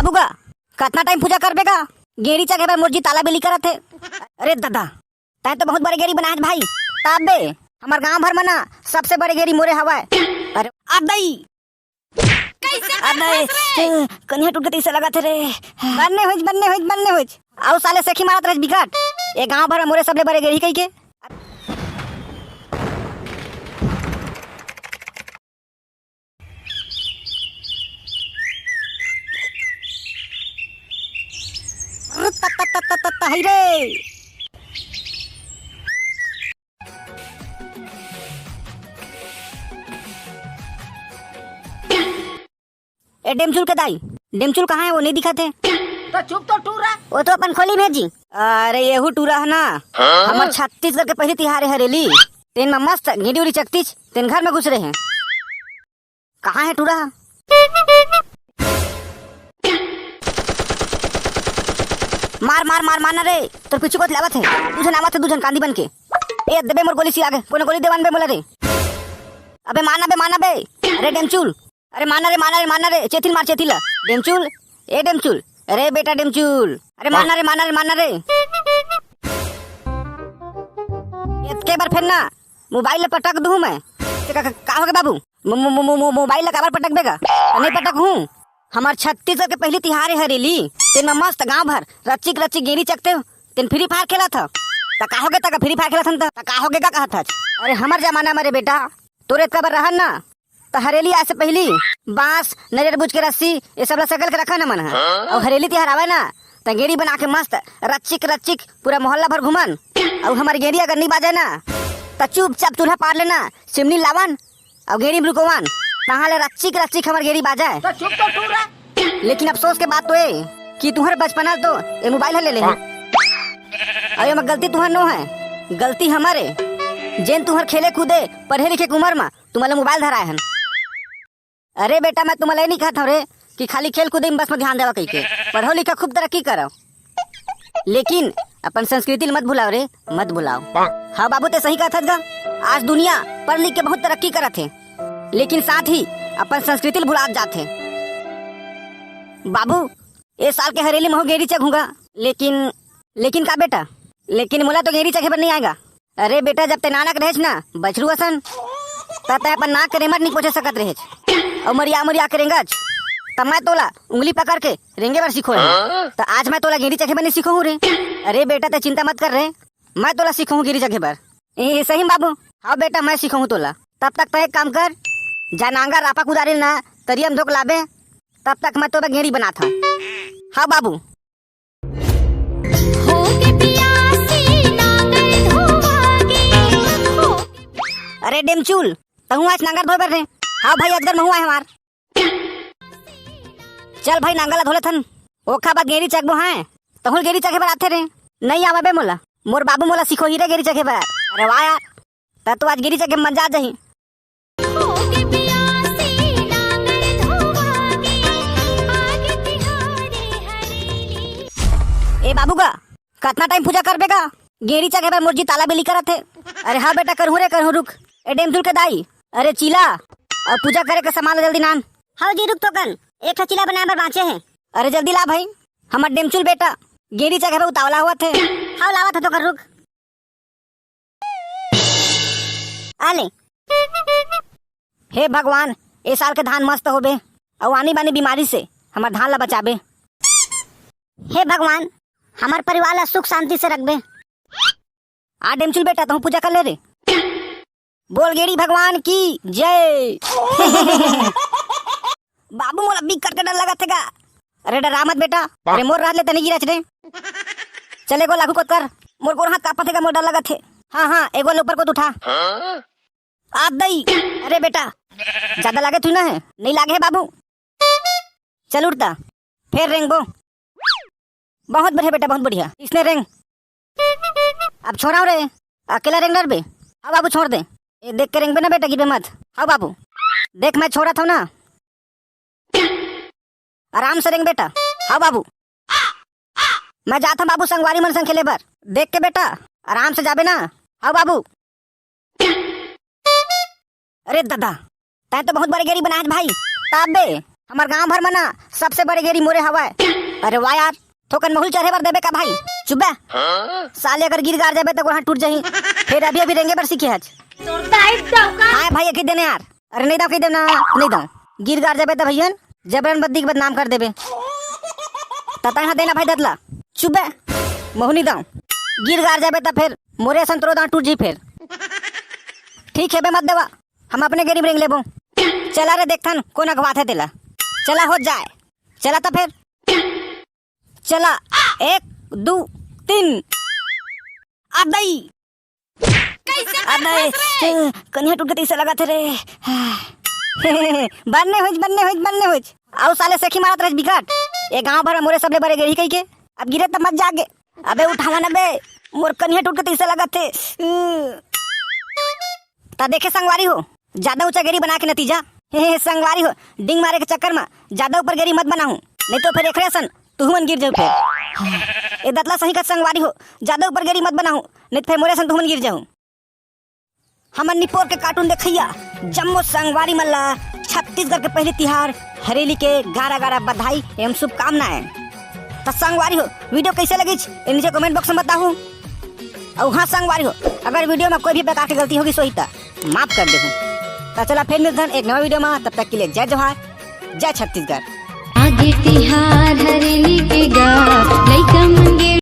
बाबू का कितना टाइम पूजा कर बेगा? गेरी जगह पर मुर्जी ताला बेली करत है। अरे दादा तै तो बहुत बड़े गेरी बनाए भाई। ताब बे हमार गांव भर में ना सबसे बड़े गेरी मोरे हवा है। अरे अदई अदई कन्या टूट गई से लगा थे रे। बनने होइज आओ साले सेखी मारत रहे बिकट। ये गांव भर में मोरे सबले बड़े गेरी कई के। हाय रे ए डेमचुल के दाई, डेमचुल कहाँ है? वो नहीं दिखा थे। तो चुप तो टूरा। वो तो अपन खोली में जी। अरे येहू टूरा है ना। हमार छत्तीसगढ़ के पहली तिहार है हरेली। तेन में मस्त गेड़ी उड़ी चकतीच तेन घर में घुस रहे हैं। कहाँ है टूरा? मार मार मार मारना रे। तो पीछे को लावत है तुझे नामत है दूजन कांदी बन के। ए देबे मोर गोली सी आगे कोने गोली देवान बे मोला रे। अबे माना बे। अरे डेमचुल अरे माना रे चेथिल मार चेथिल। डेमचुल ए डेमचुल अरे बेटा डेमचुल अरे माना रे। इतके बार फिर ना मोबाइल ले पटक दूं मैं। का हो गया बाबू? मोबाइल ले काबर पटक बेगा? नहीं पटक हूँ। हमार छत्तीसगढ़ के पहली तिहार है हरेली। तेन में मस्त गांव भर रच्ची गेरी चकते तेन फ्री फायर खेला था। का हो गया फ्री फायर खेला था का हो गया कहा था? अरे हमार जमाना में रे बेटा तोरे इतना बार रहन ना तो हरेली आज से पहली बांस नजर बुझ के रस्सी ये सब सकल के रखा न मन है। और हरेली तिहार आवे ना तो गेरी बना के मस्त रच्चिक पूरा मोहल्ला भर घुमन। और हमारी गेरी अगर नहीं बाजे ना तो चुपचाप चूल्हा पार लेना सिमनी लावन और गेरी में रुकवान तहाँ रच्चिक हमारी गेरी बाजा। तो चुप तो टूरा। लेकिन अफसोस के बात तो है कि तुम्हारे बचपना तो ये मोबाइल ले ले। अरे मैं गलती तुम्हार नो है, गलती हमारे जेन तुम्हार खेले कूदे पढ़े लिखे के उम्र में तुम्हारे मोबाइल धराए हन। अरे बेटा मैं तुम्हारे नहीं कहता रे कि खाली खेल कूदे में बस में ध्यान देवा कही के पढ़ो लिखा खूब तरक्की करो। लेकिन अपन संस्कृति मत भुलाओ रे मत भुलाओ। हाँ बाबू ते सही कहत गा। आज दुनिया पढ़ लिख के बहुत तरक्की करत है लेकिन साथ ही अपन संस्कृति भुला जाते। बाबू ये साल के हरेली में गेरी चक होगा। लेकिन का बेटा? लेकिन मोला तो गेरी चके पर नहीं आएगा। अरे बेटा जब ते नानक रहेच ना बछरू असन तब अपन नाक के रेमट नहीं पहुंचे सकत रहेच और मरिया करेंगच तब मैं तोला उंगली पकड़ के रेंगे बार सीखो है। तो आज मैं तोला गेरी चके पर नहीं सीखो हूँ रे। अरे बेटा ते चिंता मत कर रहे मैं तोला सीखो हूँ गेरी चके पर। सही बाबू? हाँ बेटा मैं सीखो हूँ तोला। तब तक तो एक काम कर जा नांगा रापा कुदारिल ना तरियम धोक लाबे तब तक मैं तो गेड़ी बना था। हाँ बाबू। अरे डेमचुल तहु आज नांगर धोए बर रे। हाँ भाई अगर महुआ है हमार। चल भाई नांगला धोले थन ओखा बाद गेरी चकबो है तहु गेरी चके पर आथे रे। नहीं आवे बे मोला मोर बाबू मोला सिखो ही रे गेरी चके पर। अरे वाह यार त तो आज गेरी चके मजा जही। ए बाबू का कितना टाइम पूजा कर बेगा? गेरी चके पर मुर्जी ताला बेली करत है। अरे हाँ बेटा करहूँ रुक। ए डेमचुल के दाई अरे चीला और पूजा करे के सामान जल्दी नान। हाँ जी रुक तो कन एक चीला बनाए पर बाँचे हैं। अरे जल्दी ला भाई हमार डेमचुल बेटा गेरी चके पर उतावला हुआ थे। हाँ लावा था तो कर रुक आले। हे भगवान ए साल के धान मस्त होबे और आनी बानी बीमारी से हमार धान ला बचाबे। हे भगवान हमार परिवार ला सुख शांति से रखबे। आ डेमचुल बेटा तुम पूजा कर ले रे। बोल गेड़ी भगवान की जय। बाबू मोला बिग करके डर लगा थे। अरे डरा मत बेटा। अरे मोर रात ले तनी गिरा रे। चले गो लागू को कर मोर गोर हाथ कापा थे मोर डर लगा थे। हाँ एगो ऊपर को उठा आ दई। अरे बेटा ज्यादा लागे तू ना है? नहीं लागे है बाबू। चल उठता फिर रेंगबो। बहुत बढ़िया बेटा बहुत बढ़िया। इसने रेंग अब छोड़ाओ रे अकेला रेंग डर बे। हाँ बाबू छोड़ दे। ये देख के रेंग बे ना बेटा गिर मत। हाँ बाबू देख मैं छोड़ा था ना आराम से रेंग बेटा। हाँ बाबू मैं जाता बाबू संगवारी मन संग खेले बर। देख के बेटा आराम से जाबे ना। हाँ बाबू। अरे दादा तै तो बहुत बड़े गेरी बनाए भाई। ताब बे हमार गांव भर में ना सबसे बड़े गेरी मोरे हवा है। अरे वाह यार, थोकन महूल चढ़े बर देबे का भाई? चुप बे साले, अगर गिर गार जाबे तो गोड़ हाथ टूट जाही। फिर अभी अभी रेंगे बर सीखे आज। हाँ भाई एक ही देने यार। अरे नहीं दाओ, कही देना नहीं दाओ। गिर गार जाबे तो भैया जबरन बद्दी के बदनाम कर देबे। तता यहाँ देना भाई दतला। चुप बे महू नहीं दाओ। गिर गार जाबे तो फिर मोरे संतरो दांत टूट जी। फिर ठीक है बे मत देवा, हम अपने गेरी रेंग लेबो। चला रे देखथन कौन अगवात है तेला। चला हो जाए, चला तो फिर चला 1 2 3 अदई अदई कन्या टूट गई से लगा थे रे। बनने हो आओ साले सेखी मारत रह बिकट। ये गांव भर में मोरे सबले बड़े गेड़ी कही के। अब गिरे तब मत जागे। अबे उठावा ना बे, मोर कन्या टूट गई से लगा थे। ता देखे संगवारी हो, ज्यादा ऊंचा गेरी बना के नतीजा। संगवारी हो, डिंग मारे के चक्कर में ज्यादा ऊपर गेरी मत बनाऊं, नहीं तो फिर एकरे सन तू मन गिर जाऊ। फिर ए दतला सही का संगवारी हो, ज्यादा ऊपर गेरी मत बनाऊं, नहीं तो फिर मोरे सन तू मन गिर जाऊं। हमन निपोर के कार्टून देखैया जम्मो संगवारी मल्ला छत्तीसगढ़ के पहले तिहार हरेली के गारा गारा बधाई एवं शुभकामनाएं। तो संगवारी हो वीडियो कैसे लगी नीचे कमेंट बॉक्स में बताऊं। और हाँ संगवारी हो, अगर वीडियो में कोई भी प्रकार की गलती होगी सोई माफ कर देहूं। तो चला फिर मिलते हैं एक नवा वीडियो में, तब तक के लिए जय जोहार, जय छत्तीसगढ़। आगे तिहार हरेली के गा लइका मन